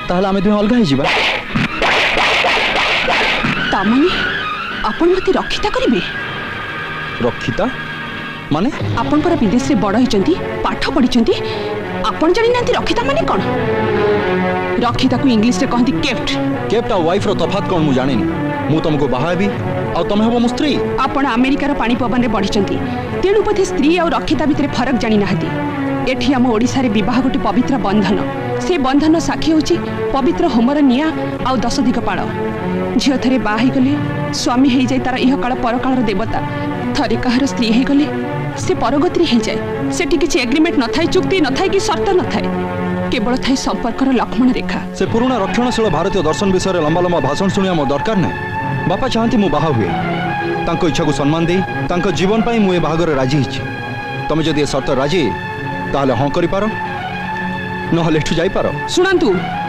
ताहले आमे दुहे अलगा हिजिबा। तामाने आपण मते रक्षिता करिवे? रक्षिता माने? आपण पर विदेश रे बड़ होइचंती, पाठ पढिचंती, आपण जानि नांती रक्षिता माने कोन? रक्षिता को इंग्लिश रे कहंती केप्ट। केप्ट आ वाइफ रो तफात कोन मु जानिनी। मु तुमको बाहाबी आ तमे हबो मो स्त्री। आपण अमेरिका रो पानी पवन रे पढिचंती, तेणु पथे स्त्री और रक्षिता भितरे फरक जानि नाहती। एठी हम ओडिसा रे विवाह गोटे पवित्र बंधन, से बंधन साक्षी होची पवित्र होमर निया आ 10 दिग पाळ। झियो थरे बाही गले स्वामी हेई जाय तार इह काल परकाल देवता, थरे कहार स्त्री हेई गले से परगति हेई जाय। सेठी किछि एग्रीमेंट न थाई, चुक्ति न थाई कि शर्त न थाई, केवल थाई संपर्कर लक्ष्मण रेखा। से पुराना रक्षणशील भारतीय दर्शन विषय लंबा लंबा भाषण सुनिया मो दरकार नै। बापा चाहती मु बाहा हुए, तांको इच्छा को सम्मान दे तांको जीवन पाई मु ए बाहागर राजी हिची। तमे जदि ए शर्त राजी ताहले हां करि पारो, नहले एठु जाई पारो। सुनंतु